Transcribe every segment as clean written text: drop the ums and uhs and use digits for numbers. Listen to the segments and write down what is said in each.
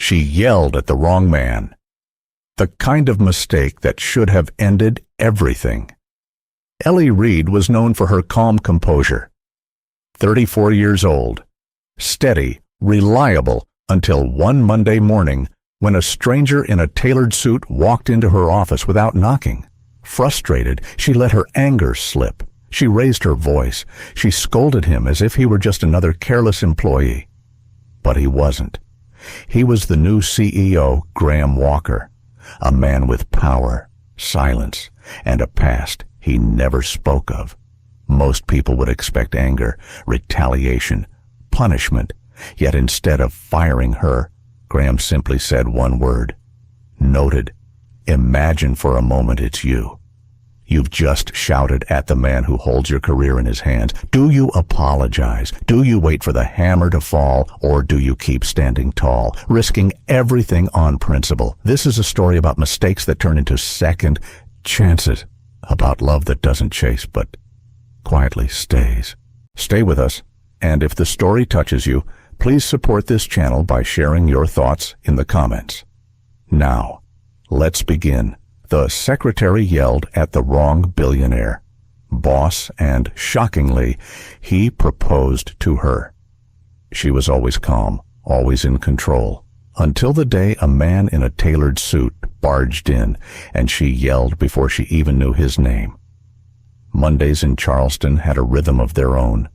She yelled at the wrong man. The kind of mistake that should have ended everything. Ellie Reid was known for her calm composure. 34 years old, steady, reliable, until one Monday morning when a stranger in a tailored suit walked into her office without knocking. Frustrated, she let her anger slip. She raised her voice. She scolded him as if he were just another careless employee. But he wasn't. He was the new CEO, Graham Walker, a man with power, silence, and a past he never spoke of. Most people would expect anger, retaliation, punishment, yet instead of firing her, Graham simply said one word. Noted. Imagine for a moment it's you. You've just shouted at the man who holds your career in his hands. Do you apologize? Do you wait for the hammer to fall, or do you keep standing tall, risking everything on principle? This is a story about mistakes that turn into second chances, about love that doesn't chase but quietly stays. Stay with us, and if the story touches you, please support this channel by sharing your thoughts in the comments. Now, let's begin. The secretary yelled at the wrong billionaire boss, and shockingly, he proposed to her. She was always calm, always in control, until the day a man in a tailored suit barged in, and she yelled before she even knew his name. Mondays in Charleston had a rhythm of their own.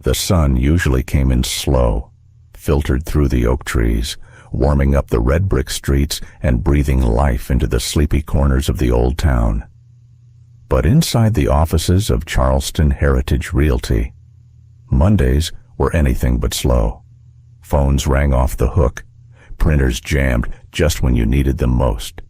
The sun usually came in slow, filtered through the oak trees, warming up the red brick streets and breathing life into the sleepy corners of the old town. But inside the offices of Charleston Heritage Realty, Mondays were anything but slow. Phones rang off the hook, printers jammed just when you needed them most.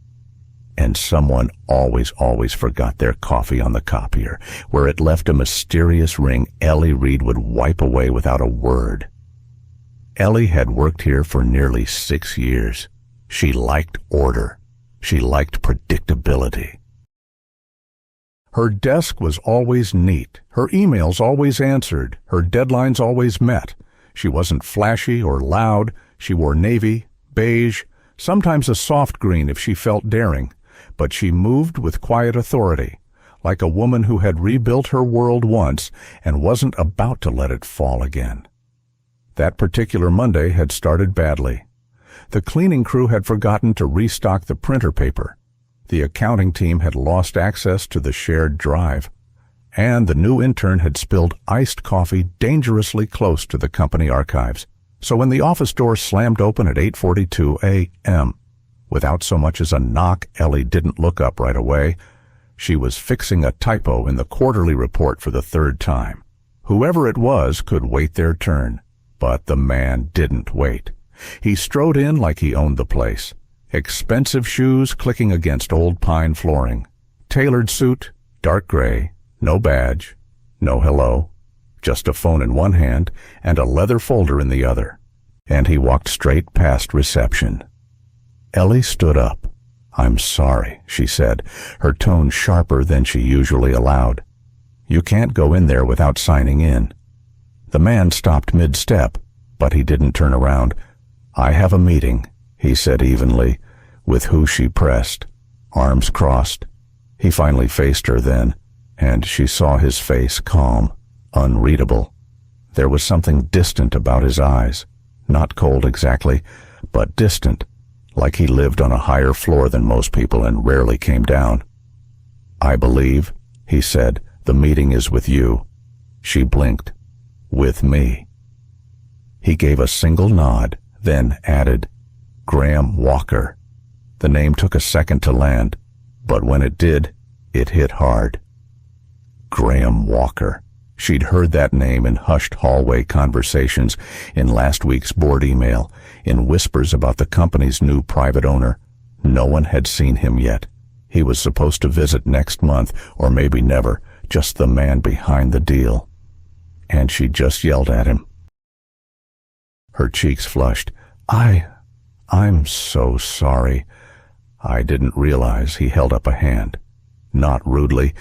And someone always forgot their coffee on the copier, where it left a mysterious ring Ellie Reid would wipe away without a word. Ellie had worked here for nearly 6 years. She liked order. She liked predictability. Her desk was always neat. Her emails always answered. Her deadlines always met. She wasn't flashy or loud. She wore navy, beige, sometimes a soft green if she felt daring. But she moved with quiet authority, like a woman who had rebuilt her world once and wasn't about to let it fall again. That particular Monday had started badly. The cleaning crew had forgotten to restock the printer paper. The accounting team had lost access to the shared drive. And the new intern had spilled iced coffee dangerously close to the company archives. So when the office door slammed open at 8:42 a.m., without so much as a knock, Ellie didn't look up right away. She was fixing a typo in the quarterly report for the third time. Whoever it was could wait their turn. But the man didn't wait. He strode in like he owned the place. Expensive shoes clicking against old pine flooring. Tailored suit, dark gray, no badge, no hello, just a phone in one hand and a leather folder in the other. And he walked straight past reception. Ellie stood up. "I'm sorry," she said, her tone sharper than she usually allowed. "You can't go in there without signing in." The man stopped mid-step, but he didn't turn around. "I have a meeting," he said evenly, with who she pressed, arms crossed. He finally faced her then, and she saw his face calm, unreadable. There was something distant about his eyes, not cold exactly, but distant, like he lived on a higher floor than most people and rarely came down. "I believe," he said, "the meeting is with you." She blinked. "With me." He gave a single nod, then added, "Graham Walker." The name took a second to land, but when it did, it hit hard. Graham Walker. She'd heard that name in hushed hallway conversations, in last week's board email, in whispers about the company's new private owner. No one had seen him yet. He was supposed to visit next month, or maybe never, just the man behind the deal. And she just yelled at him. Her cheeks flushed. I'm so sorry. I didn't realize." He held up a hand. Not rudely,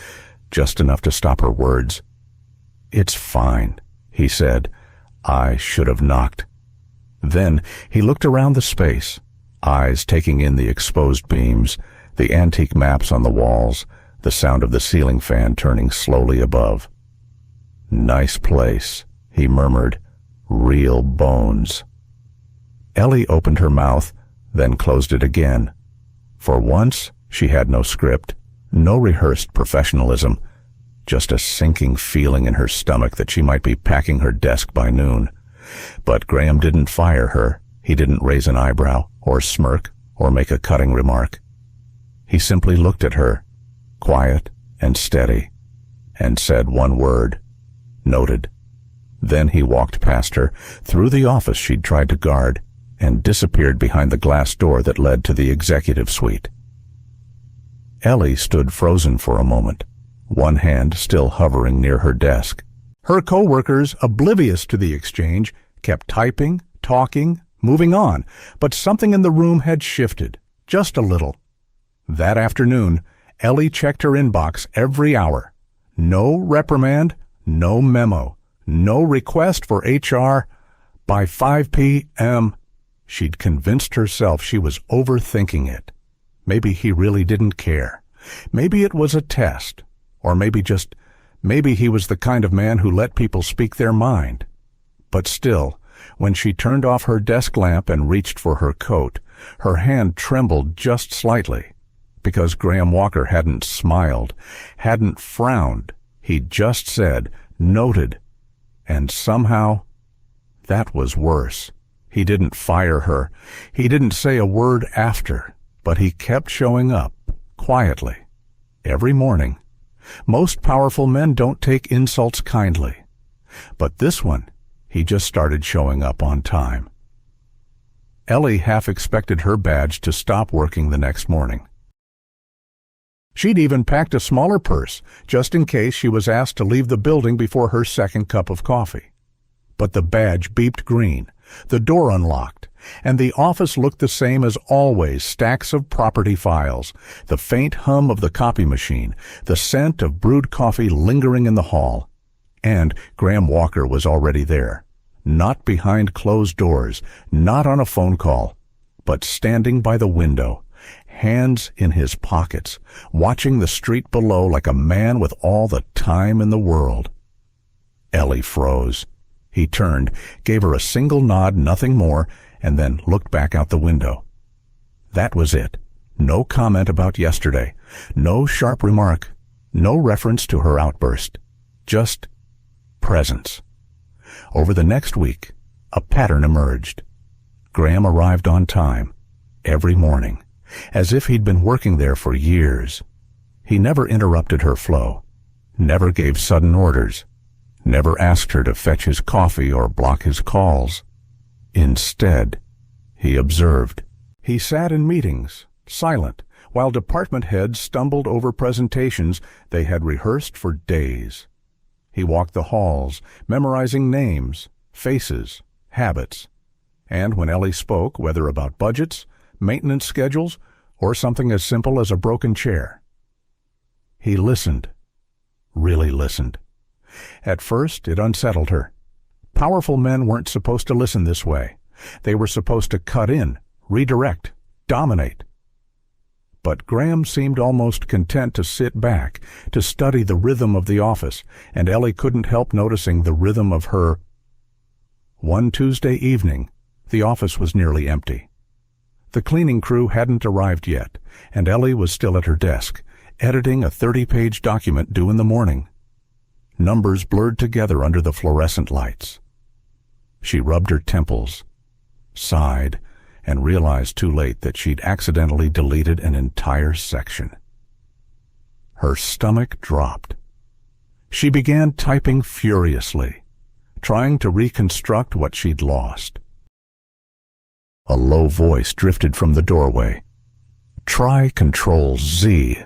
just enough to stop her words. "It's fine," he said. "I should have knocked." Then he looked around the space. eyes taking in the exposed beams, the antique maps on the walls, the sound of the ceiling fan turning slowly above. "Nice place," he murmured. "Real bones." Ellie opened her mouth, then closed it again. For once, she had no script, no rehearsed professionalism, just a sinking feeling in her stomach that she might be packing her desk by noon. But Graham didn't fire her. He didn't raise an eyebrow, or smirk, or make a cutting remark. He simply looked at her, quiet and steady, and said one word: "Noted." Then he walked past her, through the office she'd tried to guard, and disappeared behind the glass door that led to the executive suite. Ellie stood frozen for a moment, one hand still hovering near her desk. Her co-workers, oblivious to the exchange, kept typing, talking, moving on, but something in the room had shifted, just a little. That afternoon, Ellie checked her inbox every hour. No reprimand, no memo, no request for HR. By 5 p.m., she'd convinced herself she was overthinking it. Maybe he really didn't care. Maybe it was a test. Or maybe he was the kind of man who let people speak their mind. But still, when she turned off her desk lamp and reached for her coat, her hand trembled just slightly, because Graham Walker hadn't smiled, hadn't frowned. He'd just said, "Noted." And somehow, that was worse. He didn't fire her. He didn't say a word after, but he kept showing up, quietly, every morning. Most powerful men don't take insults kindly. But this one, he just started showing up on time. Ellie half expected her badge to stop working the next morning. She'd even packed a smaller purse, just in case she was asked to leave the building before her second cup of coffee. But the badge beeped green, the door unlocked, and the office looked the same as always: stacks of property files, the faint hum of the copy machine, the scent of brewed coffee lingering in the hall. And Graham Walker was already there, not behind closed doors, not on a phone call, but standing by the window, hands in his pockets, watching the street below like a man with all the time in the world. Ellie froze. He turned, gave her a single nod, nothing more, and then looked back out the window. That was it. No comment about yesterday, no sharp remark, no reference to her outburst. Just presence. Over the next week, a pattern emerged. Graham arrived on time, every morning, as if he'd been working there for years. He never interrupted her flow, never gave sudden orders, never asked her to fetch his coffee or block his calls. Instead, he observed. He sat in meetings, silent, while department heads stumbled over presentations they had rehearsed for days. He walked the halls, memorizing names, faces, habits. And when Ellie spoke, whether about budgets, maintenance schedules, or something as simple as a broken chair, he listened, really listened. At first, it unsettled her. Powerful men weren't supposed to listen this way. They were supposed to cut in, redirect, dominate. But Graham seemed almost content to sit back, to study the rhythm of the office, and Ellie couldn't help noticing the rhythm of her. One Tuesday evening, the office was nearly empty. The cleaning crew hadn't arrived yet, and Ellie was still at her desk, editing a 30-page document due in the morning. Numbers blurred together under the fluorescent lights. She rubbed her temples, sighed, and realized too late that she'd accidentally deleted an entire section. Her stomach dropped. She began typing furiously, trying to reconstruct what she'd lost. A low voice drifted from the doorway. "Try Control-Z."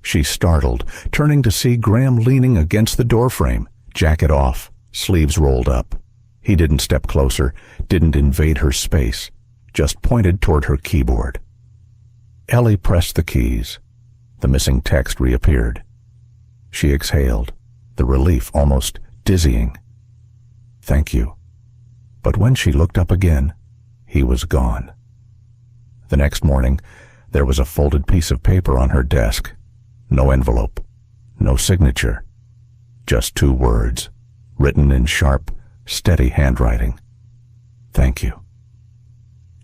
She startled, turning to see Graham leaning against the doorframe, jacket off, sleeves rolled up. He didn't step closer, didn't invade her space, just pointed toward her keyboard. Ellie pressed the keys. The missing text reappeared. She exhaled, the relief almost dizzying. "Thank you." But when she looked up again, he was gone. The next morning, there was a folded piece of paper on her desk. No envelope, no signature, just 2 words, written in sharp, steady handwriting. "Thank you."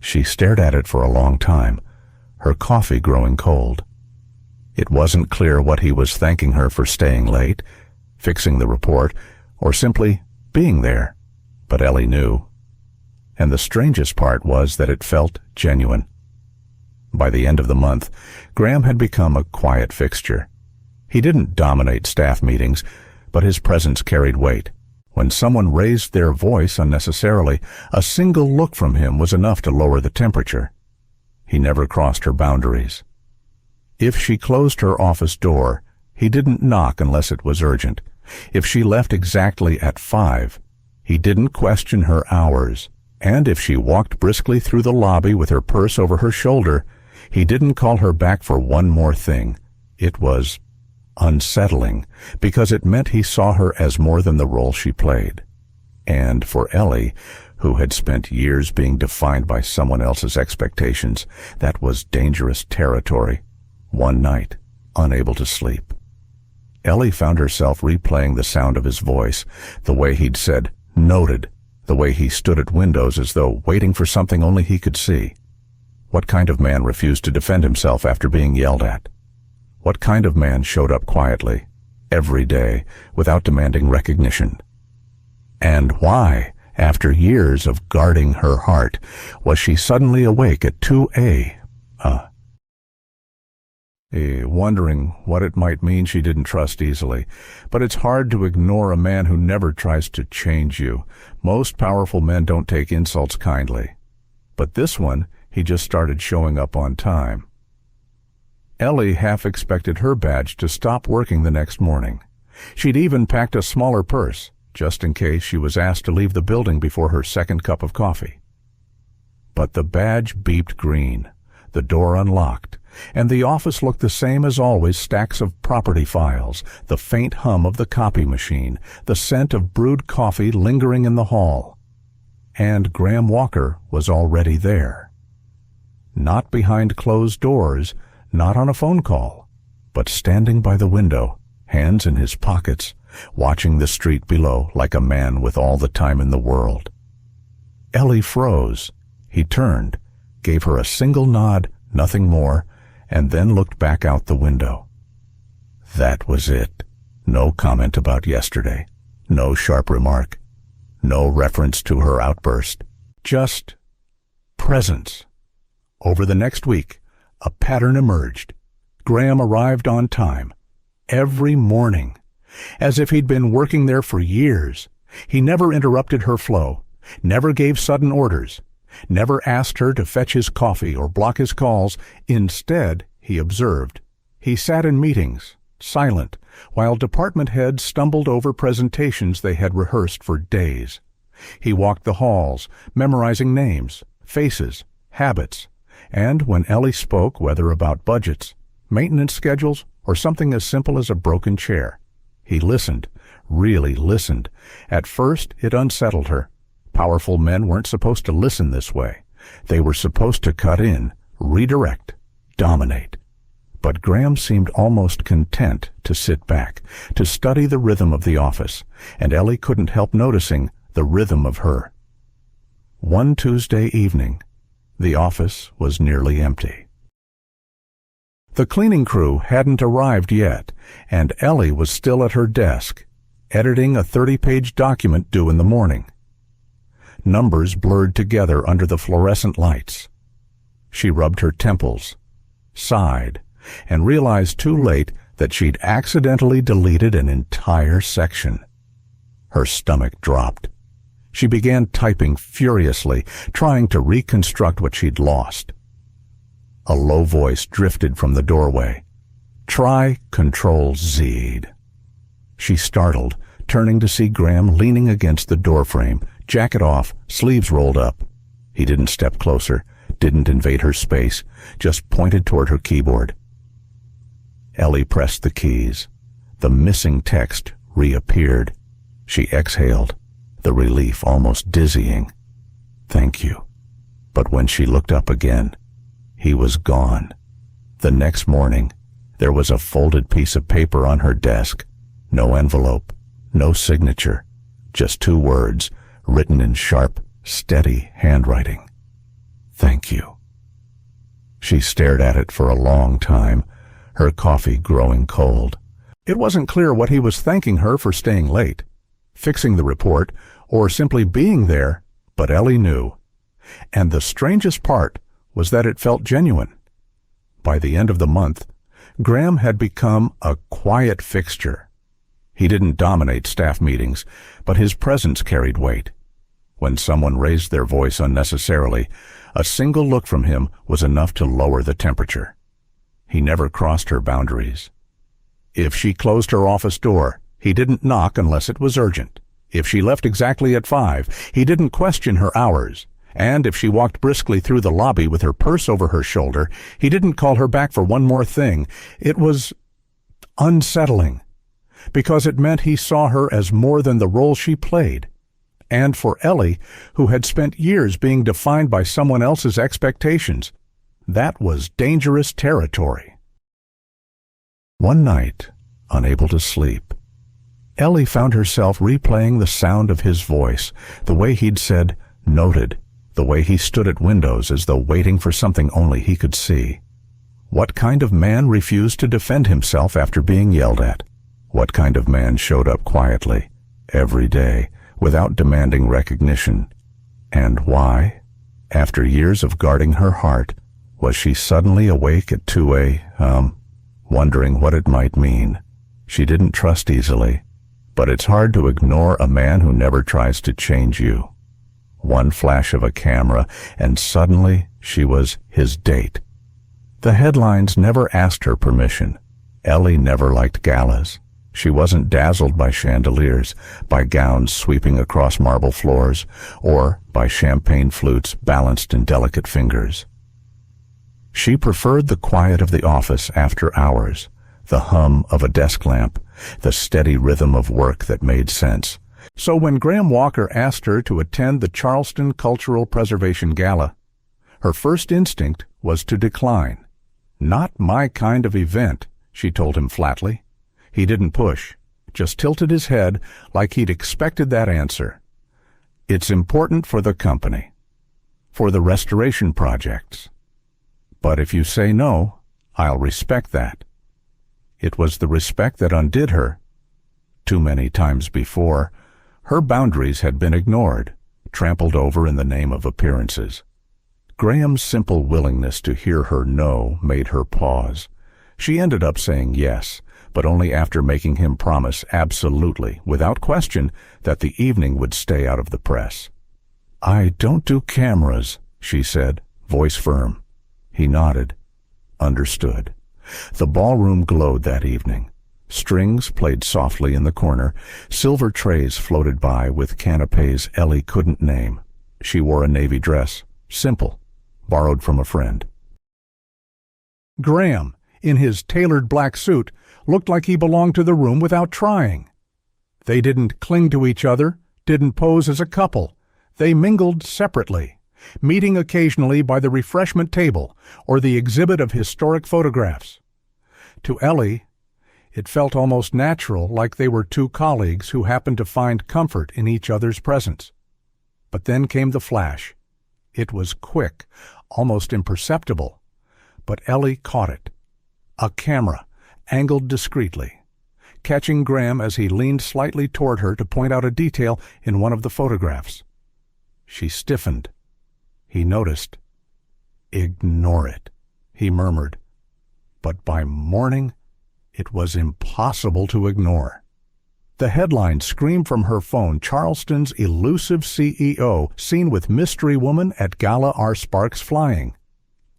She stared at it for a long time, her coffee growing cold. It wasn't clear what he was thanking her for staying late, fixing the report, or simply being there, but Ellie knew. And the strangest part was that it felt genuine. By the end of the month, Graham had become a quiet fixture. He didn't dominate staff meetings, but his presence carried weight. When someone raised their voice unnecessarily, a single look from him was enough to lower the temperature. He never crossed her boundaries. If she closed her office door, he didn't knock unless it was urgent. If she left exactly at 5, he didn't question her hours. And if she walked briskly through the lobby with her purse over her shoulder, he didn't call her back for one more thing. It was unsettling, because it meant he saw her as more than the role she played. And for Ellie, who had spent years being defined by someone else's expectations, that was dangerous territory. One night, unable to sleep, Ellie found herself replaying the sound of his voice, the way he'd said, "Noted," the way he stood at windows as though waiting for something only he could see. What kind of man refused to defend himself after being yelled at? What kind of man showed up quietly, every day, without demanding recognition? And why, after years of guarding her heart, was she suddenly awake at 2 a.m.? Wondering what it might mean, she didn't trust easily. But it's hard to ignore a man who never tries to change you. Most powerful men don't take insults kindly. But this one, he just started showing up on time. Ellie half expected her badge to stop working the next morning. She'd even packed a smaller purse, just in case she was asked to leave the building before her second cup of coffee. But the badge beeped green, the door unlocked, and the office looked the same as always, stacks of property files, the faint hum of the copy machine, the scent of brewed coffee lingering in the hall. And Graham Walker was already there. Not behind closed doors, not on a phone call, but standing by the window, hands in his pockets, watching the street below like a man with all the time in the world. Ellie froze. He turned, gave her a single nod, nothing more, and then looked back out the window. That was it. No comment about yesterday. No sharp remark. No reference to her outburst. Just presence. Over the next week, a pattern emerged. Graham arrived on time. Every morning. As if he'd been working there for years. He never interrupted her flow. Never gave sudden orders. Never asked her to fetch his coffee or block his calls. Instead, he observed. He sat in meetings, silent, while department heads stumbled over presentations they had rehearsed for days. He walked the halls, memorizing names, faces, habits, and when Ellie spoke, whether about budgets, maintenance schedules, or something as simple as a broken chair, he listened, really listened. At first, it unsettled her. Powerful men weren't supposed to listen this way. They were supposed to cut in, redirect, dominate. But Graham seemed almost content to sit back, to study the rhythm of the office, and Ellie couldn't help noticing the rhythm of her. One Tuesday evening, the office was nearly empty. The cleaning crew hadn't arrived yet, and Ellie was still at her desk, editing a 30-page document due in the morning. Numbers blurred together under the fluorescent lights. She rubbed her temples, sighed, and realized too late that she'd accidentally deleted an entire section. Her stomach dropped. She began typing furiously, trying to reconstruct what she'd lost. A low voice drifted from the doorway. "Try Control-Z." She startled, turning to see Graham leaning against the doorframe, jacket off, sleeves rolled up. He didn't step closer, didn't invade her space, just pointed toward her keyboard. Ellie pressed the keys. The missing text reappeared. She exhaled, the relief almost dizzying. "Thank you." But when she looked up again, He was gone. The next morning, there was a folded piece of paper on her desk. No envelope, no signature, just 2 words written in sharp, steady handwriting. "Thank you." She stared at it for a long time, her coffee growing cold. It wasn't clear what he was thanking her for staying late, fixing the report, or simply being there, but Ellie knew. And the strangest part was that it felt genuine. By the end of the month, Graham had become a quiet fixture. He didn't dominate staff meetings, but his presence carried weight. When someone raised their voice unnecessarily, a single look from him was enough to lower the temperature. He never crossed her boundaries. If she closed her office door, he didn't knock unless it was urgent. If she left exactly at 5, he didn't question her hours. And if she walked briskly through the lobby with her purse over her shoulder, he didn't call her back for one more thing. It was unsettling, because it meant he saw her as more than the role she played. And for Ellie, who had spent years being defined by someone else's expectations, that was dangerous territory. One night, unable to sleep, Ellie found herself replaying the sound of his voice, the way he'd said, "Noted," the way he stood at windows as though waiting for something only he could see. What kind of man refused to defend himself after being yelled at? What kind of man showed up quietly, every day, without demanding recognition? And why, after years of guarding her heart, was she suddenly awake at 2 a.m., wondering what it might mean? She didn't trust easily, but it's hard to ignore a man who never tries to change you. One flash of a camera, and suddenly she was his date. The headlines never asked her permission. Ellie never liked galas. She wasn't dazzled by chandeliers, by gowns sweeping across marble floors, or by champagne flutes balanced in delicate fingers. She preferred the quiet of the office after hours, the hum of a desk lamp, the steady rhythm of work that made sense. So when Graham Walker asked her to attend the Charleston Cultural Preservation Gala, her first instinct was to decline. "Not my kind of event," she told him flatly. He didn't push, just tilted his head like he'd expected that answer. "It's important for the company, for the restoration projects. But if you say no, I'll respect that." It was the respect that undid her. Too many times before, her boundaries had been ignored, trampled over in the name of appearances. Graham's simple willingness to hear her no made her pause. She ended up saying yes, but only after making him promise absolutely, without question, that the evening would stay out of the press. "I don't do cameras," she said, voice firm. He nodded. Understood. The ballroom glowed that evening. Strings played softly in the corner. Silver trays floated by with canapes Ellie couldn't name. She wore a navy dress, simple, borrowed from a friend. Graham, in his tailored black suit, looked like he belonged to the room without trying. They didn't cling to each other, didn't pose as a couple. They mingled separately, meeting occasionally by the refreshment table or the exhibit of historic photographs. To Ellie, it felt almost natural, like they were two colleagues who happened to find comfort in each other's presence. But then came the flash. It was quick, almost imperceptible, but Ellie caught it. A camera, angled discreetly, catching Graham as he leaned slightly toward her to point out a detail in one of the photographs. She stiffened. He noticed. "Ignore it," he murmured. But by morning, it was impossible to ignore. The headline screamed from her phone, "Charleston's elusive CEO seen with mystery woman at Gala are sparks flying."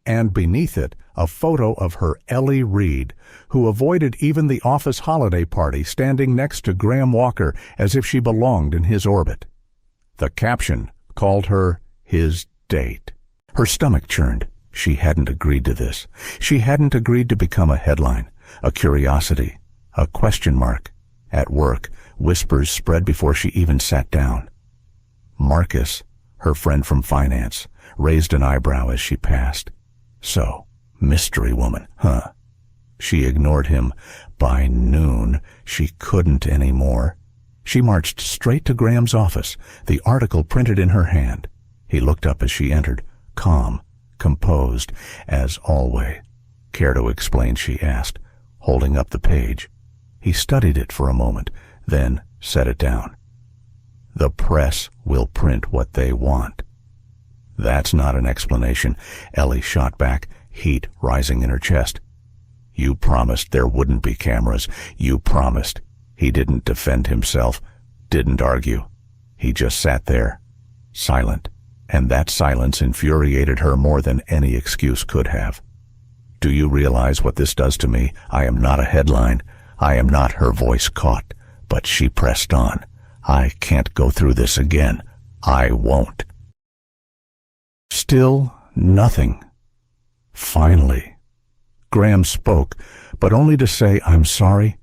And beneath it, a photo of her Ellie Reid, who avoided even the office holiday party, standing next to Graham Walker as if she belonged in his orbit. The caption called her his date. Her stomach churned. She hadn't agreed to this. She hadn't agreed to become a headline, a curiosity, a question mark. At work, whispers spread before she even sat down. Marcus, her friend from finance, raised an eyebrow as she passed. So, mystery woman, huh? She ignored him. By noon, she couldn't anymore. She marched straight to Graham's office, the article printed in her hand. He looked up as she entered, calm, composed, as always. "Care to explain?" she asked, holding up the page. He studied it for a moment, then set it down. "The press will print what they want." "That's not an explanation," Ellie shot back, heat rising in her chest. "You promised there wouldn't be cameras. You promised." He didn't defend himself, didn't argue. He just sat there, silent, and that silence infuriated her more than any excuse could have. "Do you realize what this does to me? I am not a headline. I am not." Her voice caught, but she pressed on. "I can't go through this again. I won't." Still nothing. Finally, Graham spoke, but only to say, "I'm sorry."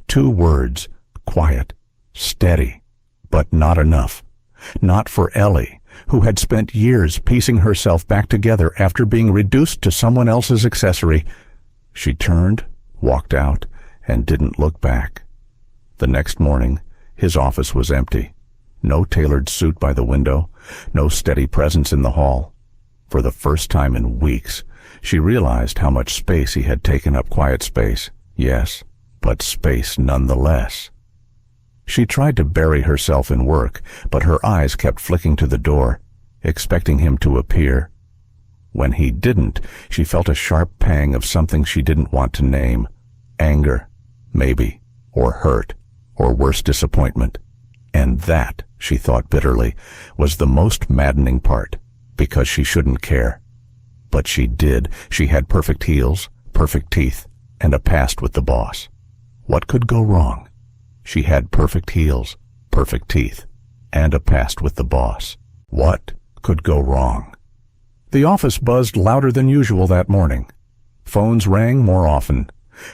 2 words, quiet, steady, but not enough. Not for Ellie, who had spent years piecing herself back together after being reduced to someone else's accessory. She turned, walked out, and didn't look back. The next morning, his office was empty. No tailored suit by the window, no steady presence in the hall. For the first time in weeks, she realized how much space he had taken up. Quiet space, yes, but space nonetheless. She tried to bury herself in work, but her eyes kept flicking to the door, expecting him to appear. When he didn't, she felt a sharp pang of something she didn't want to name. Anger, maybe, or hurt, or worse, disappointment. And that, she thought bitterly, was the most maddening part, because she shouldn't care. But she did. She had perfect heels, perfect teeth, and a past with the boss. What could go wrong? She had perfect heels, perfect teeth, and a past with the boss. What could go wrong? The office buzzed louder than usual that morning. Phones rang more often.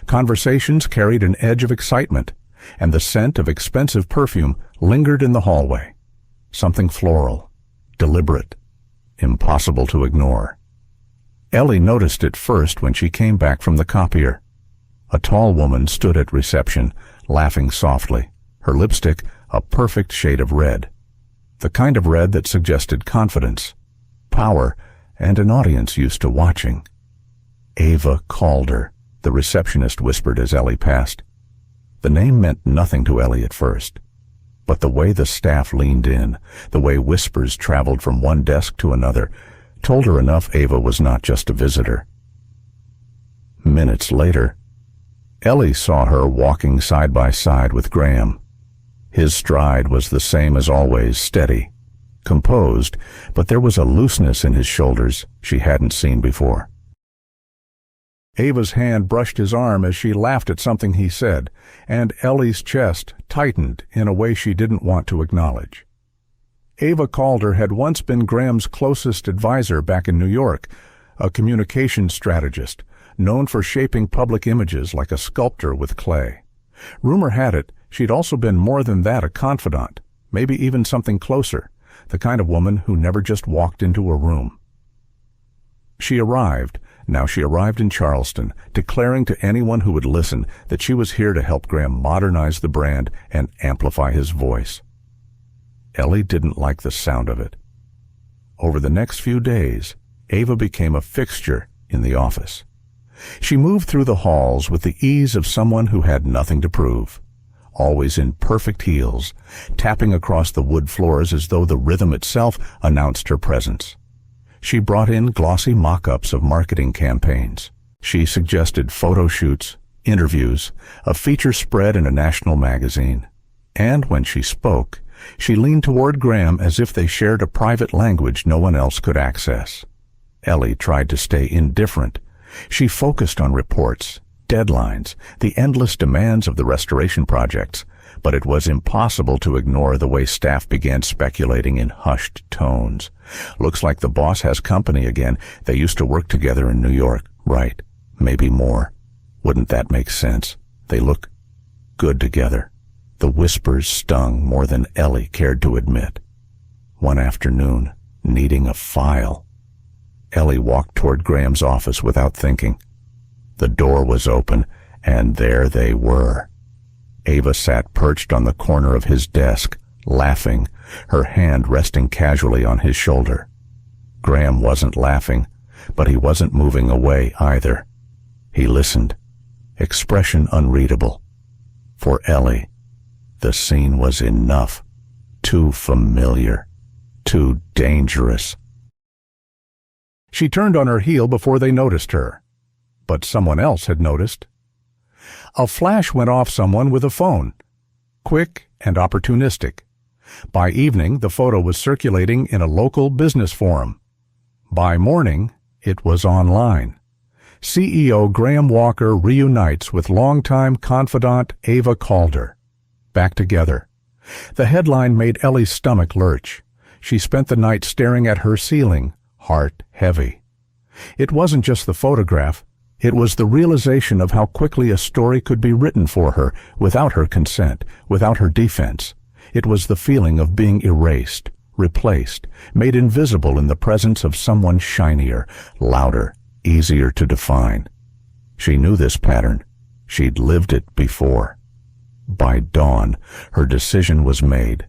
Conversations carried an edge of excitement, and the scent of expensive perfume lingered in the hallway. Something floral, deliberate, impossible to ignore. Ellie noticed it first when she came back from the copier. A tall woman stood at reception, laughing softly, her lipstick a perfect shade of red. The kind of red that suggested confidence, power, and an audience used to watching. "Ava Calder," the receptionist whispered as Ellie passed. The name meant nothing to Ellie at first, but the way the staff leaned in, the way whispers traveled from one desk to another, told her enough Ava was not just a visitor. Minutes later, Ellie saw her walking side by side with Graham. His stride was the same as always, steady, composed, but there was a looseness in his shoulders she hadn't seen before. Ava's hand brushed his arm as she laughed at something he said, and Ellie's chest tightened in a way she didn't want to acknowledge. Ava Calder had once been Graham's closest advisor back in New York, a communications strategist, known for shaping public images like a sculptor with clay. Rumor had it she'd also been more than that, a confidant, maybe even something closer, the kind of woman who never just walked into a room. She arrived in Charleston, declaring to anyone who would listen that she was here to help Graham modernize the brand and amplify his voice. Ellie didn't like the sound of it. Over the next few days, Ava became a fixture in the office. She moved through the halls with the ease of someone who had nothing to prove, always in perfect heels, tapping across the wood floors as though the rhythm itself announced her presence. She brought in glossy mock-ups of marketing campaigns. She suggested photo shoots, interviews, a feature spread in a national magazine. And when she spoke, she leaned toward Graham as if they shared a private language no one else could access. Ellie tried to stay indifferent. She focused on reports, deadlines, the endless demands of the restoration projects, but it was impossible to ignore the way staff began speculating in hushed tones. "Looks like the boss has company again. They used to work together in New York. Right, maybe more. Wouldn't that make sense? They look good together." The whispers stung more than Ellie cared to admit. One afternoon, needing a file, Ellie walked toward Graham's office without thinking. The door was open, and there they were. Ava sat perched on the corner of his desk, laughing, her hand resting casually on his shoulder. Graham wasn't laughing, but he wasn't moving away either. He listened, expression unreadable. For Ellie, the scene was enough, too familiar, too dangerous. She turned on her heel before they noticed her. But someone else had noticed. A flash went off someone with a phone. Quick and opportunistic. By evening, the photo was circulating in a local business forum. By morning, it was online. CEO Graham Walker reunites with longtime confidant Ava Calder. Back together. The headline made Ellie's stomach lurch. She spent the night staring at her ceiling, heart heavy. It wasn't just the photograph. It was the realization of how quickly a story could be written for her without her consent, without her defense. It was the feeling of being erased, replaced, made invisible in the presence of someone shinier, louder, easier to define. She knew this pattern. She'd lived it before. By dawn, her decision was made.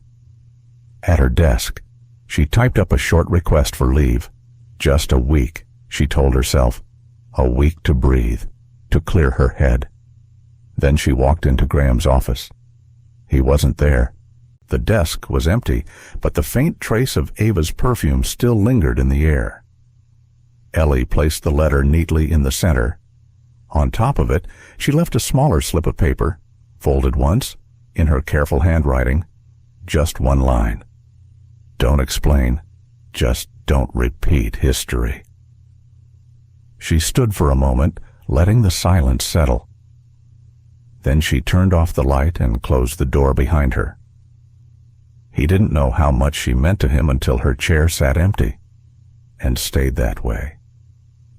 At her desk, she typed up a short request for leave. Just a week, she told herself. A week to breathe, to clear her head. Then she walked into Graham's office. He wasn't there. The desk was empty, but the faint trace of Ava's perfume still lingered in the air. Ellie placed the letter neatly in the center. On top of it, she left a smaller slip of paper, folded once, in her careful handwriting. Just one line. Don't explain. Just don't repeat history. She stood for a moment, letting the silence settle. Then she turned off the light and closed the door behind her. He didn't know how much she meant to him until her chair sat empty, and stayed that way.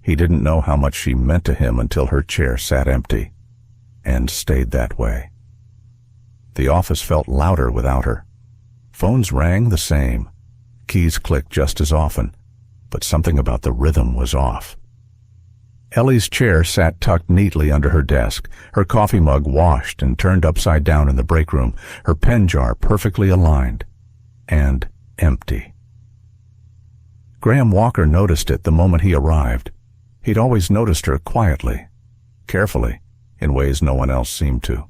He didn't know how much she meant to him until her chair sat empty, and stayed that way. The office felt louder without her. Phones rang the same. Keys clicked just as often, but something about the rhythm was off. Ellie's chair sat tucked neatly under her desk, her coffee mug washed and turned upside down in the break room, her pen jar perfectly aligned, and empty. Graham Walker noticed it the moment he arrived. He'd always noticed her quietly, carefully, in ways no one else seemed to.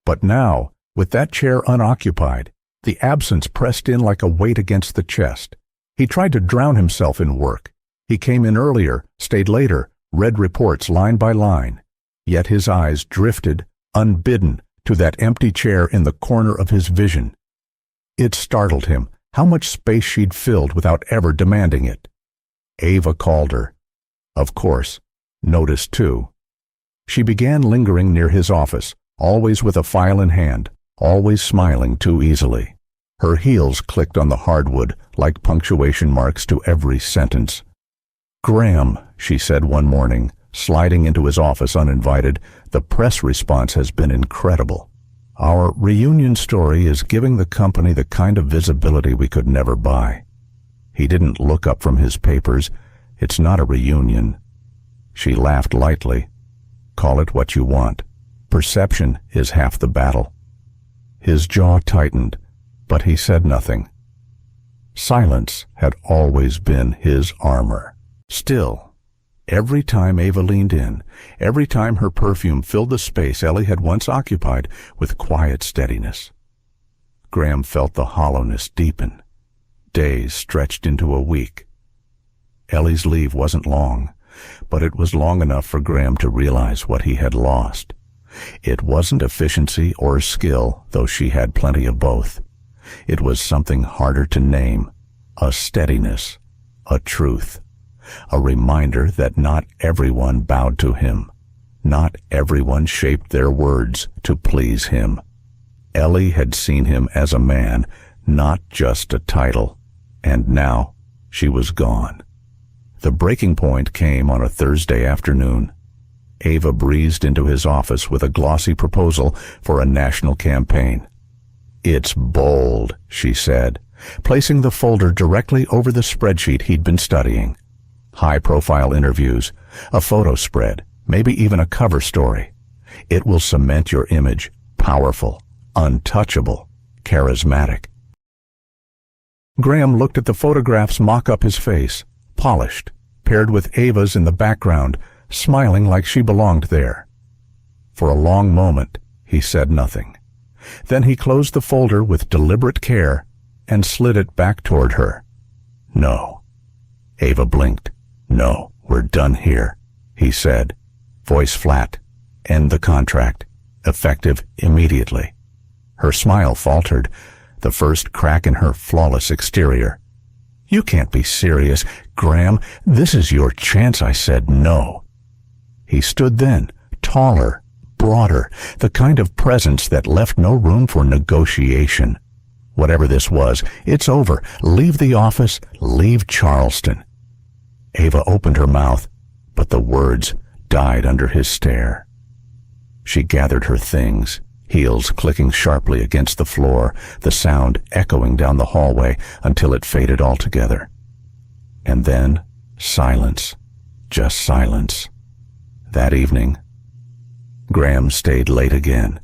But now, with that chair unoccupied, the absence pressed in like a weight against the chest. He tried to drown himself in work. He came in earlier, stayed later, read reports line by line. Yet his eyes drifted, unbidden, to that empty chair in the corner of his vision. It startled him how much space she'd filled without ever demanding it. Ava Calder, of course, noticed too. She began lingering near his office, always with a file in hand, always smiling too easily. Her heels clicked on the hardwood like punctuation marks to every sentence. "Graham," she said one morning, sliding into his office uninvited, "the press response has been incredible. Our reunion story is giving the company the kind of visibility we could never buy." He didn't look up from his papers. "It's not a reunion." She laughed lightly. "Call it what you want. Perception is half the battle." His jaw tightened, but he said nothing. Silence had always been his armor. Still, every time Ava leaned in, every time her perfume filled the space Ellie had once occupied with quiet steadiness, Graham felt the hollowness deepen. Days stretched into a week. Ellie's leave wasn't long, but it was long enough for Graham to realize what he had lost. It wasn't efficiency or skill, though she had plenty of both. It was something harder to name, a steadiness, a truth. A reminder that not everyone bowed to him. Not everyone shaped their words to please him. Ellie had seen him as a man, not just a title. And now she was gone. The breaking point came on a Thursday afternoon. Ava breezed into his office with a glossy proposal for a national campaign. "It's bold," she said, placing the folder directly over the spreadsheet he'd been studying. High-profile interviews, a photo spread, maybe even a cover story. It will cement your image, powerful, untouchable, charismatic. Graham looked at the photographs mock up his face, polished, paired with Ava's in the background, smiling like she belonged there. For a long moment, he said nothing. Then he closed the folder with deliberate care and slid it back toward her. No. Ava blinked. No, we're done here, he said, voice flat. End the contract. Effective immediately. Her smile faltered, the first crack in her flawless exterior. You can't be serious, Graham. This is your chance. I said no. He stood then, taller, broader, the kind of presence that left no room for negotiation. Whatever this was, it's over. Leave the office, leave Charleston. Ava opened her mouth, but the words died under his stare. She gathered her things, heels clicking sharply against the floor, the sound echoing down the hallway until it faded altogether. And then silence, just silence. That evening, Graham stayed late again.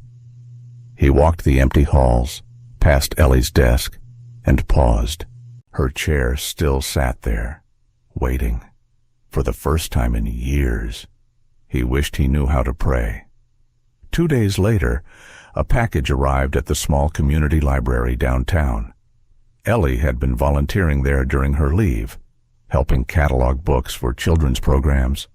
He walked the empty halls, past Ellie's desk, and paused. Her chair still sat there, waiting. For the first time in years, he wished he knew how to pray. 2 days later, a package arrived at the small community library downtown. Ellie had been volunteering there during her leave, helping catalog books for children's programs.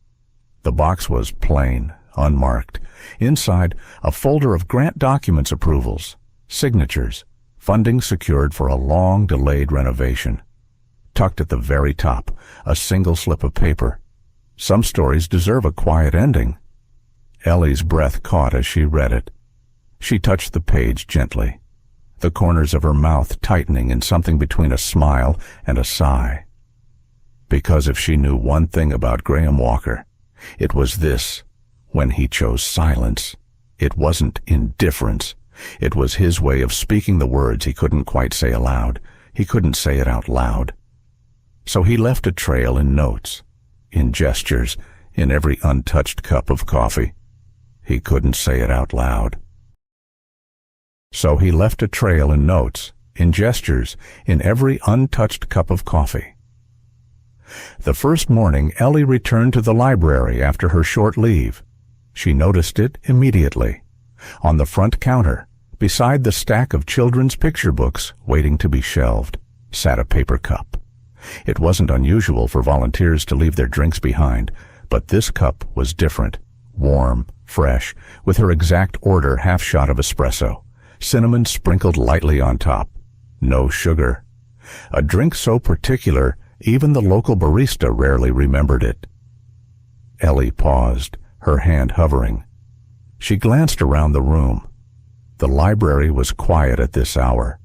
The box was plain, unmarked. Inside, a folder of grant documents approvals, signatures, funding secured for a long-delayed renovation. Tucked at the very top, a single slip of paper. Some stories deserve a quiet ending. Ellie's breath caught as she read it. She touched the page gently, the corners of her mouth tightening in something between a smile and a sigh. Because if she knew one thing about Graham Walker, it was this: when he chose silence, it wasn't indifference. It was his way of speaking the words he couldn't quite say aloud. He couldn't say it out loud. So he left a trail in notes, in gestures, in every untouched cup of coffee. He couldn't say it out loud. So he left a trail in notes, in gestures, in every untouched cup of coffee. The first morning, Ellie returned to the library after her short leave. She noticed it immediately. On the front counter, beside the stack of children's picture books waiting to be shelved, sat a paper cup. It wasn't unusual for volunteers to leave their drinks behind, but this cup was different, warm, fresh, with her exact order half-shot of espresso, cinnamon sprinkled lightly on top. No sugar. A drink so particular, even the local barista rarely remembered it. Ellie paused, her hand hovering. She glanced around the room. The library was quiet at this hour.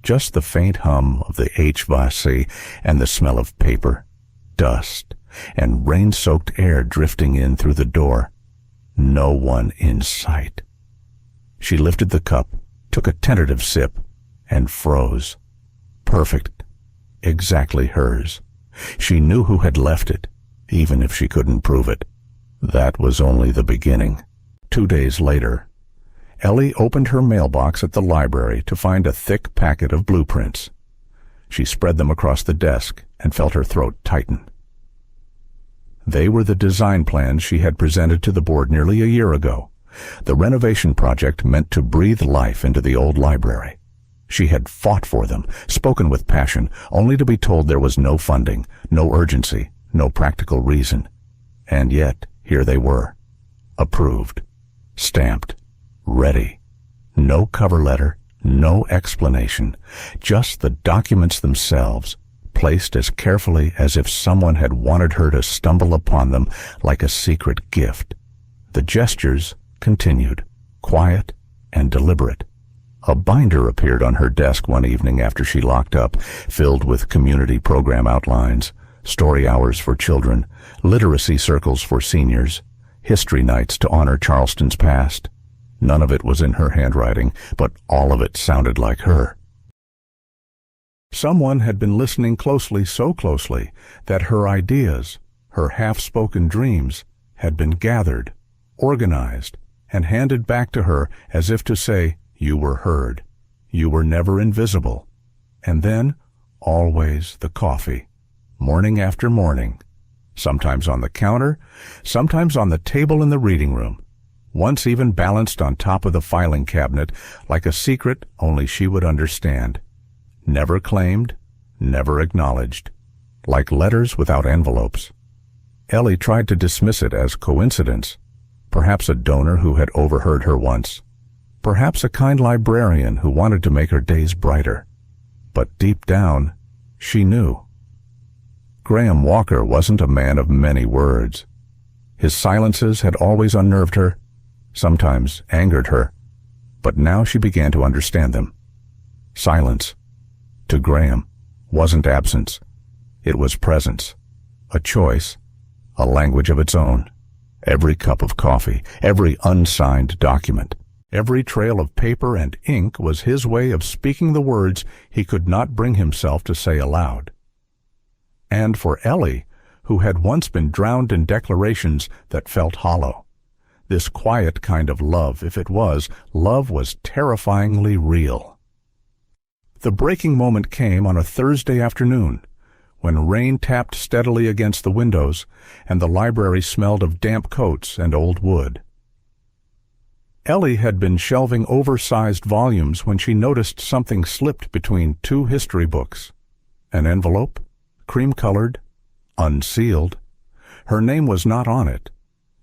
Just the faint hum of the HVAC and the smell of paper, dust, and rain-soaked air drifting in through the door. No one in sight. She lifted the cup, took a tentative sip, and froze. Perfect. Exactly hers. She knew who had left it, even if she couldn't prove it. That was only the beginning. 2 days later, Ellie opened her mailbox at the library to find a thick packet of blueprints. She spread them across the desk and felt her throat tighten. They were the design plans she had presented to the board nearly a year ago. The renovation project meant to breathe life into the old library. She had fought for them, spoken with passion, only to be told there was no funding, no urgency, no practical reason. And yet, here they were. Approved. Stamped. Ready. No cover letter, no explanation, just the documents themselves, placed as carefully as if someone had wanted her to stumble upon them like a secret gift. The gestures continued, quiet and deliberate. A binder appeared on her desk one evening after she locked up, filled with community program outlines, story hours for children, literacy circles for seniors, history nights to honor Charleston's past. None of it was in her handwriting, but all of it sounded like her. Someone had been listening closely, so closely that her ideas, her half-spoken dreams, had been gathered, organized, and handed back to her as if to say, "You were heard. You were never invisible." And then, always the coffee, morning after morning, sometimes on the counter, sometimes on the table in the reading room, once even balanced on top of the filing cabinet like a secret only she would understand. Never claimed, never acknowledged, like letters without envelopes. Ellie tried to dismiss it as coincidence, perhaps a donor who had overheard her once, perhaps a kind librarian who wanted to make her days brighter. But deep down, she knew. Graham Walker wasn't a man of many words. His silences had always unnerved her, sometimes angered her, but now she began to understand them. Silence, to Graham, wasn't absence. It was presence, a choice, a language of its own. Every cup of coffee, every unsigned document, every trail of paper and ink was his way of speaking the words he could not bring himself to say aloud. And for Ellie, who had once been drowned in declarations that felt hollow, this quiet kind of love, if it was, love was terrifyingly real. The breaking moment came on a Thursday afternoon, when rain tapped steadily against the windows and the library smelled of damp coats and old wood. Ellie had been shelving oversized volumes when she noticed something slipped between two history books. An envelope, cream-colored, unsealed. Her name was not on it.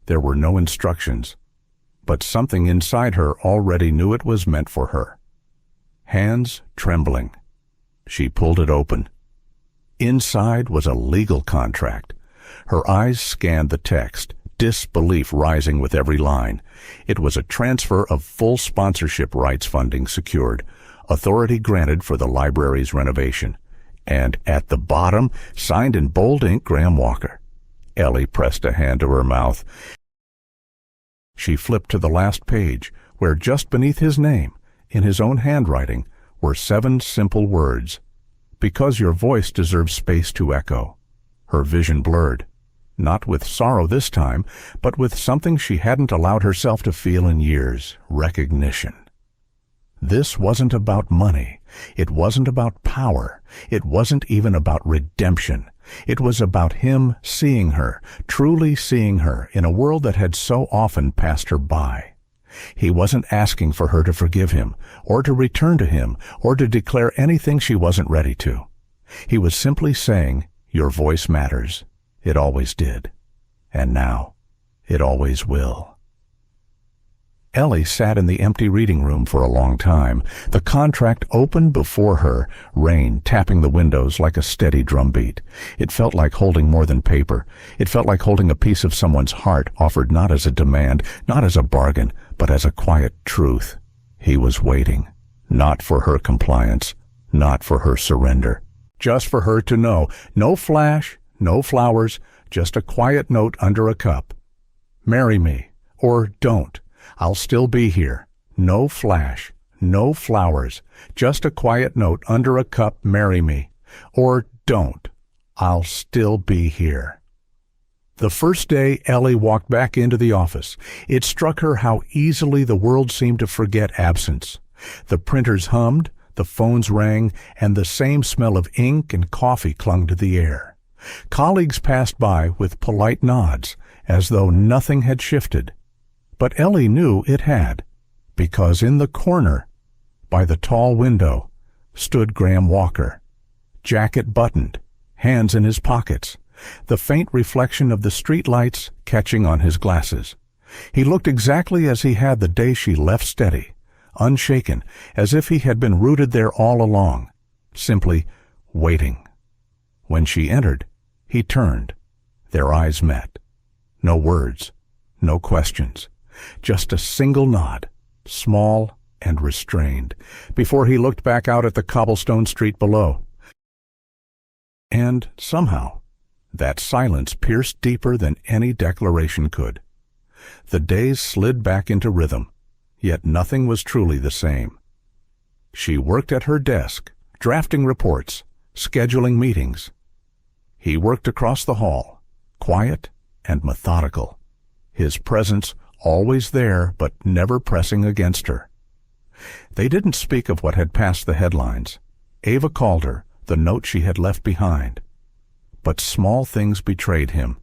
There were no instructions, but something inside her already knew it was meant for her. Hands trembling, she pulled it open. Inside was a legal contract. Her eyes scanned the text, disbelief rising with every line. It was a transfer of full sponsorship rights funding secured, authority granted for the library's renovation. And at the bottom, signed in bold ink, Graham Walker. Ellie pressed a hand to her mouth. She flipped to the last page, where just beneath his name, in his own handwriting, were 7 simple words. Because your voice deserves space to echo. Her vision blurred, not with sorrow this time, but with something she hadn't allowed herself to feel in years, recognition. This wasn't about money. It wasn't about power. It wasn't even about redemption. It was about him seeing her, truly seeing her, in a world that had so often passed her by. He wasn't asking for her to forgive him, or to return to him, or to declare anything she wasn't ready to. He was simply saying, your voice matters. It always did. And now, it always will. Ellie sat in the empty reading room for a long time. The contract opened before her, rain tapping the windows like a steady drumbeat. It felt like holding more than paper. It felt like holding a piece of someone's heart offered not as a demand, not as a bargain, but as a quiet truth. He was waiting, not for her compliance, not for her surrender, just for her to know. No flash, no flowers, just a quiet note under a cup. Marry me, or don't. I'll still be here. No flash, no flowers, just a quiet note under a cup. Marry me, or don't. I'll still be here. The first day Ellie walked back into the office, it struck her how easily the world seemed to forget absence. The printers hummed, the phones rang, and the same smell of ink and coffee clung to the air. Colleagues passed by with polite nods, as though nothing had shifted. But Ellie knew it had, because in the corner, by the tall window, stood Graham Walker, jacket buttoned, hands in his pockets, the faint reflection of the street lights catching on his glasses. He looked exactly as he had the day she left, steady, unshaken, as if he had been rooted there all along, simply waiting. When she entered, he turned. Their eyes met. No words, no questions. Just a single nod, small and restrained, before he looked back out at the cobblestone street below. And somehow, that silence pierced deeper than any declaration could. The days slid back into rhythm, yet nothing was truly the same. She worked at her desk, drafting reports, scheduling meetings. He worked across the hall, quiet and methodical, his presence always there but never pressing against her. They didn't speak of what had passed the headlines, Ava Calder, the note she had left behind. But small things betrayed him,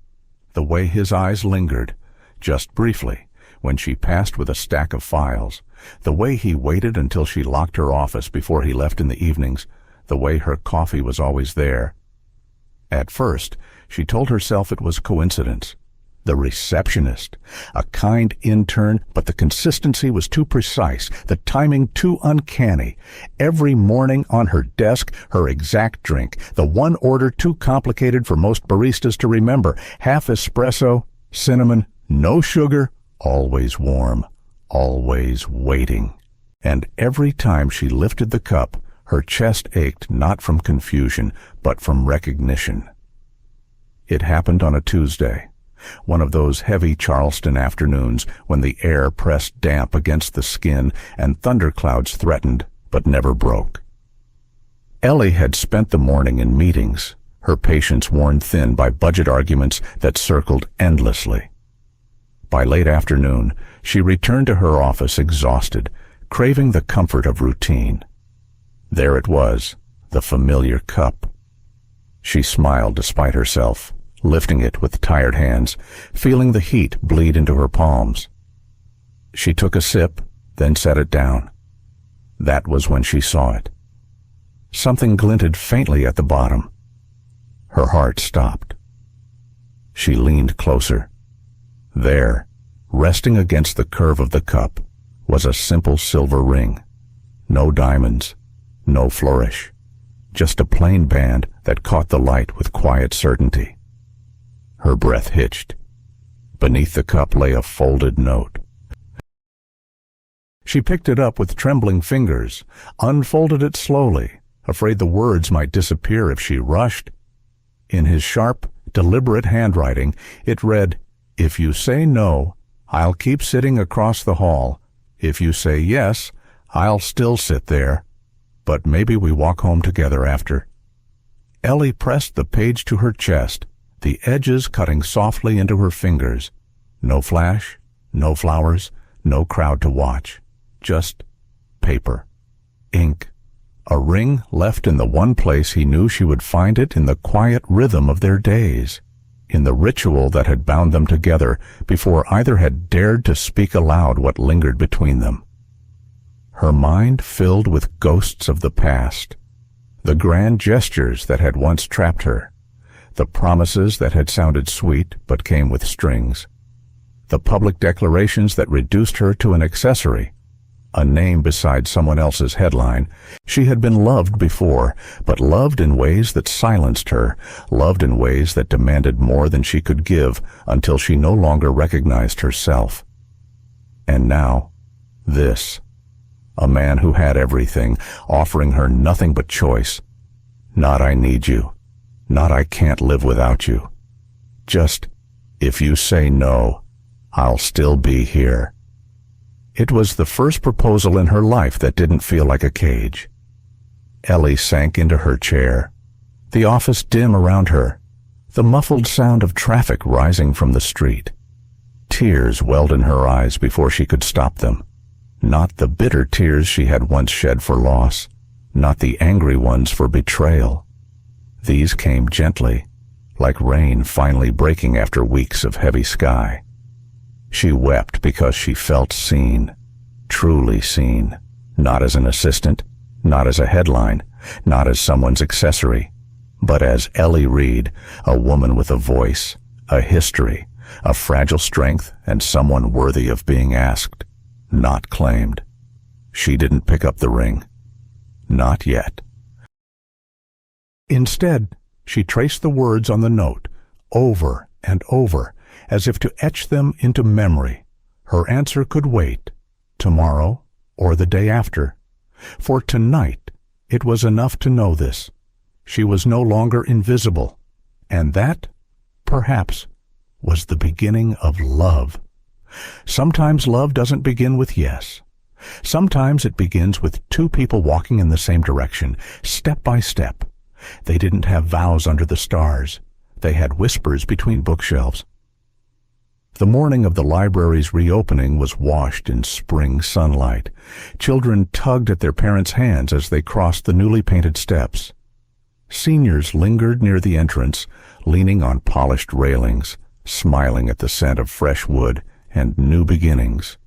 the way his eyes lingered, just briefly, when she passed with a stack of files, the way he waited until she locked her office before he left in the evenings, the way her coffee was always there. At first, she told herself it was coincidence. The receptionist, a kind intern, but the consistency was too precise, the timing too uncanny. Every morning on her desk, her exact drink, the one order too complicated for most baristas to remember, half espresso, cinnamon, no sugar, always warm, always waiting. And every time she lifted the cup, her chest ached not from confusion, but from recognition. It happened on a Tuesday, one of those heavy Charleston afternoons when the air pressed damp against the skin and thunderclouds threatened but never broke. Ellie had spent the morning in meetings, her patience worn thin by budget arguments that circled endlessly. By late afternoon, she returned to her office exhausted, craving the comfort of routine. There it was, the familiar cup. She smiled despite herself, lifting it with tired hands, feeling the heat bleed into her palms. She took a sip, then set it down. That was when she saw it. Something glinted faintly at the bottom. Her heart stopped. She leaned closer. There, resting against the curve of the cup, was a simple silver ring. No diamonds, no flourish, just a plain band that caught the light with quiet certainty. Her breath hitched. Beneath the cup lay a folded note. She picked it up with trembling fingers, unfolded it slowly, afraid the words might disappear if she rushed. In his sharp, deliberate handwriting, it read, "If you say no, I'll keep sitting across the hall. If you say yes, I'll still sit there. But maybe we walk home together after." Ellie pressed the page to her chest, the edges cutting softly into her fingers. No flash, no flowers, no crowd to watch. Just paper, ink, a ring left in the one place he knew she would find it in the quiet rhythm of their days, in the ritual that had bound them together before either had dared to speak aloud what lingered between them. Her mind filled with ghosts of the past, the grand gestures that had once trapped her, the promises that had sounded sweet but came with strings, the public declarations that reduced her to an accessory, a name beside someone else's headline. She had been loved before, but loved in ways that silenced her, loved in ways that demanded more than she could give until she no longer recognized herself. And now, this. A man who had everything, offering her nothing but choice. Not "I need you," not "I can't live without you." Just, "If you say no, I'll still be here." It was the first proposal in her life that didn't feel like a cage. Ellie sank into her chair, the office dim around her, the muffled sound of traffic rising from the street. Tears welled in her eyes before she could stop them. Not the bitter tears she had once shed for loss, not the angry ones for betrayal. These came gently, like rain finally breaking after weeks of heavy sky. She wept because she felt seen, truly seen, not as an assistant, not as a headline, not as someone's accessory, but as Ellie Reid, a woman with a voice, a history, a fragile strength, and someone worthy of being asked, not claimed. She didn't pick up the ring. Not yet. Instead, she traced the words on the note, over and over, as if to etch them into memory. Her answer could wait, tomorrow or the day after. For tonight, it was enough to know this. She was no longer invisible, and that, perhaps, was the beginning of love. Sometimes love doesn't begin with yes. Sometimes it begins with two people walking in the same direction, step by step. They didn't have vows under the stars. They had whispers between bookshelves. The morning of the library's reopening was washed in spring sunlight. Children tugged at their parents' hands as they crossed the newly painted steps. Seniors lingered near the entrance, leaning on polished railings, smiling at the scent of fresh wood and new beginnings.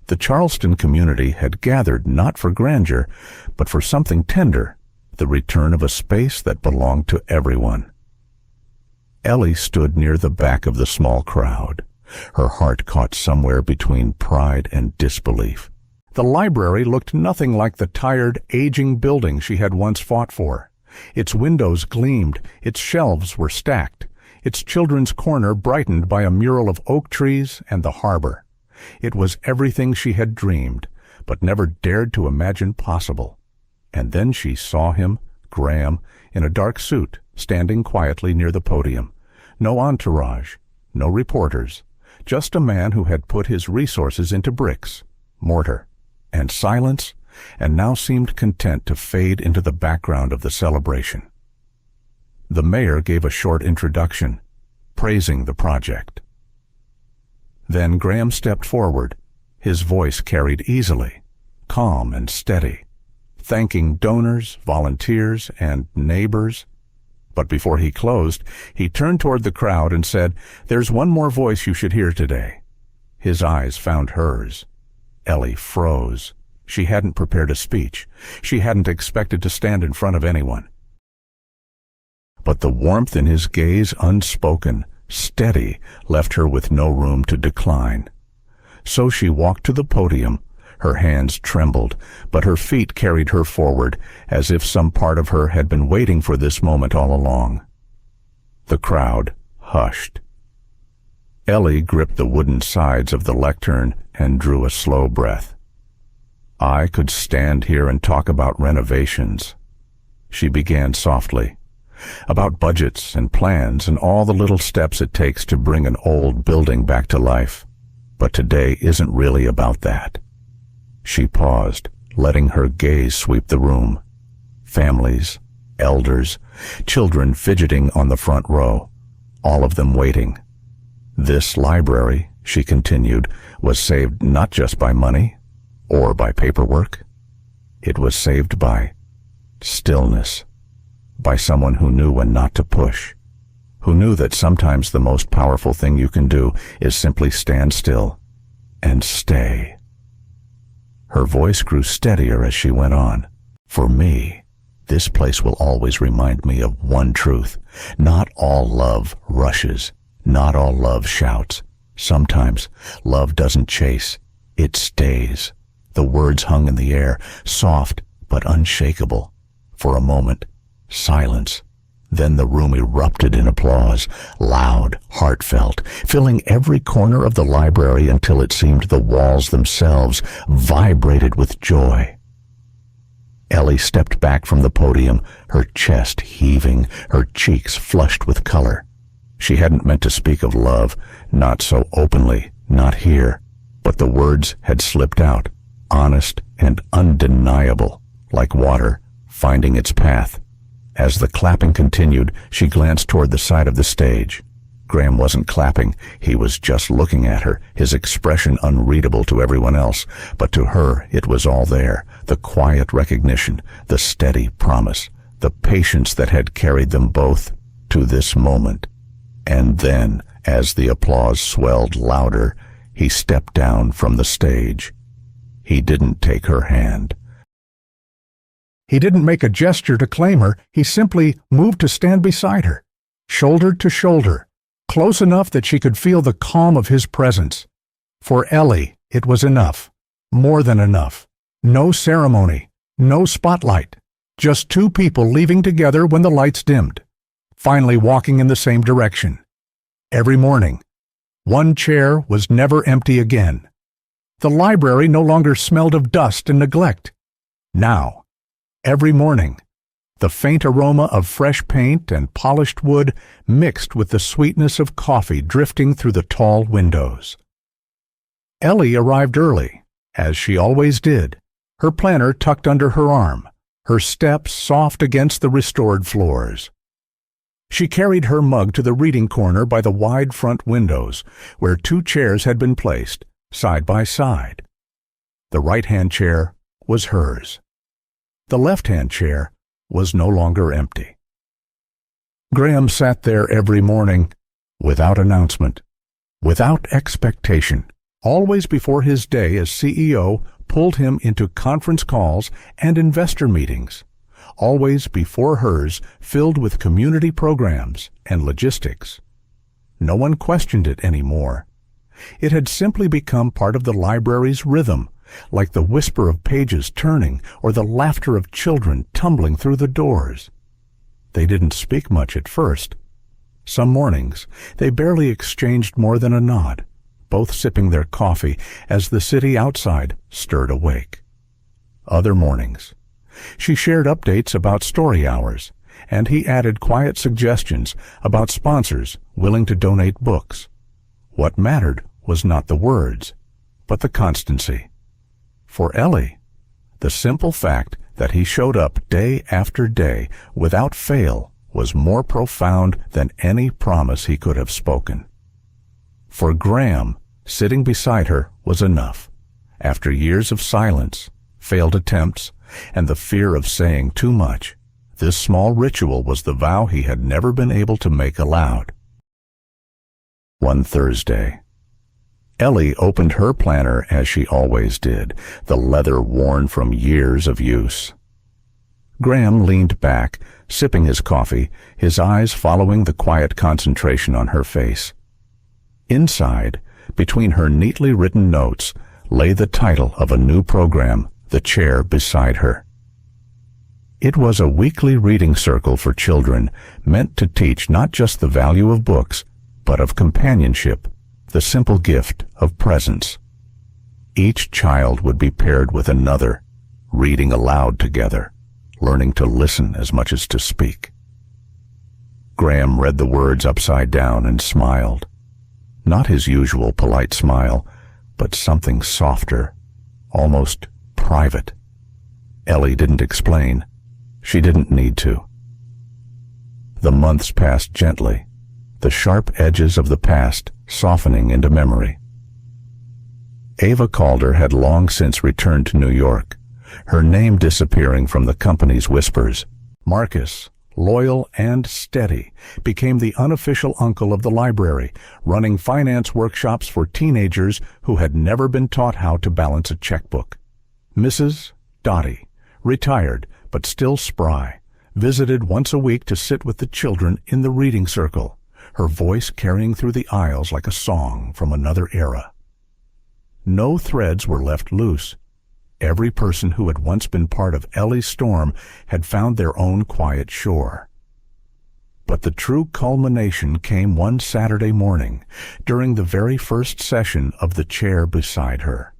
The Charleston community had gathered not for grandeur, but for something tender, the return of a space that belonged to everyone. Ellie stood near the back of the small crowd, her heart caught somewhere between pride and disbelief. The library looked nothing like the tired, aging building she had once fought for. Its windows gleamed, its shelves were stacked, its children's corner brightened by a mural of oak trees and the harbor. It was everything she had dreamed, but never dared to imagine possible. And then she saw him, Graham, in a dark suit, standing quietly near the podium. No entourage, no reporters, just a man who had put his resources into bricks, mortar, and silence, and now seemed content to fade into the background of the celebration. The mayor gave a short introduction, praising the project. Then Graham stepped forward, his voice carried easily, calm and steady, thanking donors, volunteers, and neighbors. But before he closed, he turned toward the crowd and said, "There's one more voice you should hear today." His eyes found hers. Ellie froze. She hadn't prepared a speech. She hadn't expected to stand in front of anyone. But the warmth in his gaze, unspoken, steady, left her with no room to decline. So she walked to the podium. Her hands trembled, but her feet carried her forward, as if some part of her had been waiting for this moment all along. The crowd hushed. Ellie gripped the wooden sides of the lectern and drew a slow breath. "I could stand here and talk about renovations," she began softly, "about budgets and plans and all the little steps it takes to bring an old building back to life. But today isn't really about that." She paused, letting her gaze sweep the room. Families, elders, children fidgeting on the front row, all of them waiting. This library, she continued, was saved not just by money or by paperwork. It was saved by stillness, by someone who knew when not to push, who knew that sometimes the most powerful thing you can do is simply stand still and stay. Her voice grew steadier as she went on. "For me, this place will always remind me of one truth. Not all love rushes. Not all love shouts. Sometimes love doesn't chase. It stays." The words hung in the air, soft but unshakable. For a moment, silence. Then the room erupted in applause, loud, heartfelt, filling every corner of the library until it seemed the walls themselves vibrated with joy. Ellie stepped back from the podium, her chest heaving, her cheeks flushed with color. She hadn't meant to speak of love, not so openly, not here, but the words had slipped out, honest and undeniable, like water finding its path. As the clapping continued, she glanced toward the side of the stage. Graham wasn't clapping, he was just looking at her, his expression unreadable to everyone else, but to her it was all there, the quiet recognition, the steady promise, the patience that had carried them both to this moment. And then, as the applause swelled louder, he stepped down from the stage. He didn't take her hand. He didn't make a gesture to claim her, he simply moved to stand beside her, shoulder to shoulder, close enough that she could feel the calm of his presence. For Ellie, it was enough, more than enough. No ceremony, no spotlight, just two people leaving together when the lights dimmed, finally walking in the same direction. Every morning, one chair was never empty again. The library no longer smelled of dust and neglect. Now, every morning, the faint aroma of fresh paint and polished wood mixed with the sweetness of coffee drifting through the tall windows. Ellie arrived early, as she always did, her planner tucked under her arm, her steps soft against the restored floors. She carried her mug to the reading corner by the wide front windows, where 2 chairs had been placed, side by side. The right-hand chair was hers. The left-hand chair was no longer empty. Graham sat there every morning, without announcement, without expectation, always before his day as CEO pulled him into conference calls and investor meetings, always before hers filled with community programs and logistics. No one questioned it anymore. It had simply become part of the library's rhythm, like the whisper of pages turning or the laughter of children tumbling through the doors. They didn't speak much at first. Some mornings, they barely exchanged more than a nod, both sipping their coffee as the city outside stirred awake. Other mornings, she shared updates about story hours, and he added quiet suggestions about sponsors willing to donate books. What mattered was not the words, but the constancy. For Ellie, the simple fact that he showed up day after day without fail was more profound than any promise he could have spoken. For Graham, sitting beside her was enough. After years of silence, failed attempts, and the fear of saying too much, this small ritual was the vow he had never been able to make aloud. One Thursday, Ellie opened her planner as she always did, the leather worn from years of use. Graham leaned back, sipping his coffee, his eyes following the quiet concentration on her face. Inside, between her neatly written notes, lay the title of a new program, the chair beside her. It was a weekly reading circle for children, meant to teach not just the value of books, but of companionship, the simple gift of presence. Each child would be paired with another, reading aloud together, learning to listen as much as to speak. Graham read the words upside down and smiled. Not his usual polite smile, but something softer, almost private. Ellie didn't explain. She didn't need to. The months passed gently, the sharp edges of the past softening into memory. Ava Calder had long since returned to New York, her name disappearing from the company's whispers. Marcus, loyal and steady, became the unofficial uncle of the library, running finance workshops for teenagers who had never been taught how to balance a checkbook. Mrs. Dottie, retired but still spry, visited once a week to sit with the children in the reading circle, her voice carrying through the aisles like a song from another era. No threads were left loose. Every person who had once been part of Ellie's storm had found their own quiet shore. But the true culmination came one Saturday morning, during the very first session of the chair beside her.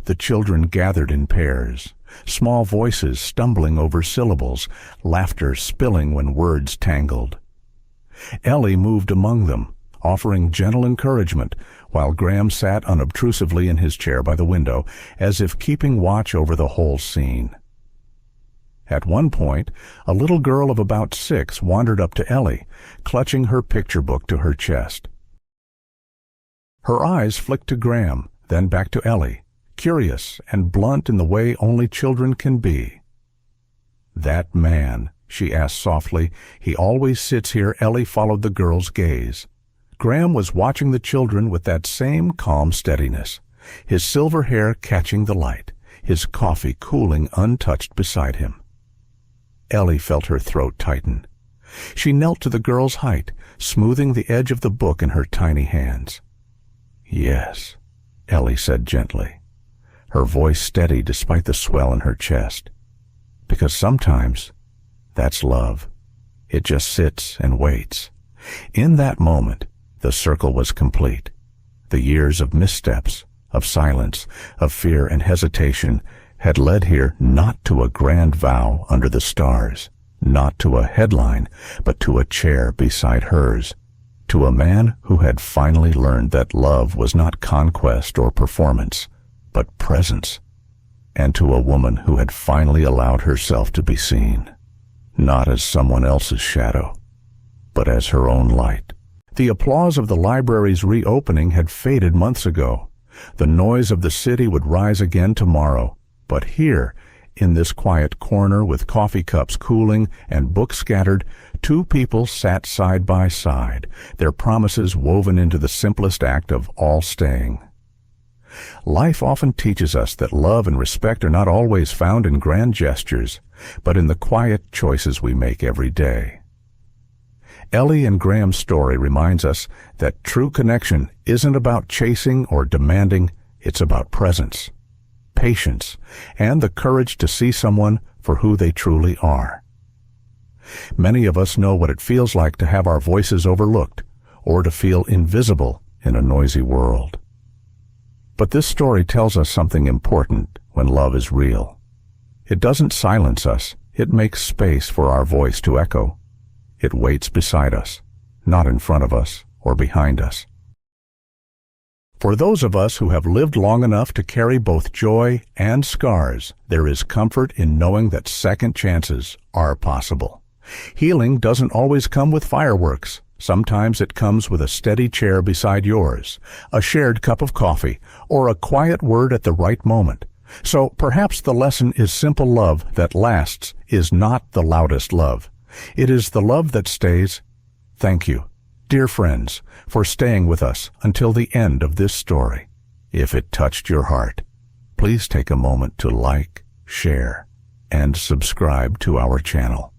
The children gathered in pairs, small voices stumbling over syllables, laughter spilling when words tangled. Ellie moved among them, offering gentle encouragement, while Graham sat unobtrusively in his chair by the window, as if keeping watch over the whole scene. At one point, a little girl of about 6 wandered up to Ellie, clutching her picture book to her chest. Her eyes flicked to Graham, then back to Ellie, curious and blunt in the way only children can be. "That man," she asked softly, "he always sits here." Ellie followed the girl's gaze. Graham was watching the children with that same calm steadiness, his silver hair catching the light, his coffee cooling untouched beside him. Ellie felt her throat tighten. She knelt to the girl's height, smoothing the edge of the book in her tiny hands. "Yes," Ellie said gently, her voice steady despite the swell in her chest. "Because sometimes that's love. It just sits and waits." In that moment, the circle was complete. The years of missteps, of silence, of fear and hesitation had led here not to a grand vow under the stars, not to a headline, but to a chair beside hers, to a man who had finally learned that love was not conquest or performance, but presence, and to a woman who had finally allowed herself to be seen, not as someone else's shadow, but as her own light. The applause of the library's reopening had faded months ago. The noise of the city would rise again tomorrow, but here, in this quiet corner with coffee cups cooling and books scattered, two people sat side by side, their promises woven into the simplest act of all staying. Life often teaches us that love and respect are not always found in grand gestures, but in the quiet choices we make every day. Ellie and Graham's story reminds us that true connection isn't about chasing or demanding, it's about presence, patience, and the courage to see someone for who they truly are. Many of us know what it feels like to have our voices overlooked or to feel invisible in a noisy world. But this story tells us something important when love is real. It doesn't silence us, it makes space for our voice to echo. It waits beside us, not in front of us or behind us. For those of us who have lived long enough to carry both joy and scars, there is comfort in knowing that second chances are possible. Healing doesn't always come with fireworks. Sometimes it comes with a steady chair beside yours, a shared cup of coffee, or a quiet word at the right moment. So perhaps the lesson is simple love that lasts is not the loudest love. It is the love that stays. Thank you, dear friends, for staying with us until the end of this story. If it touched your heart, please take a moment to like, share, and subscribe to our channel.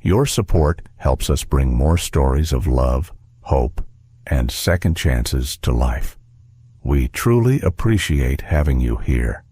Your support helps us bring more stories of love, hope, and second chances to life. We truly appreciate having you here.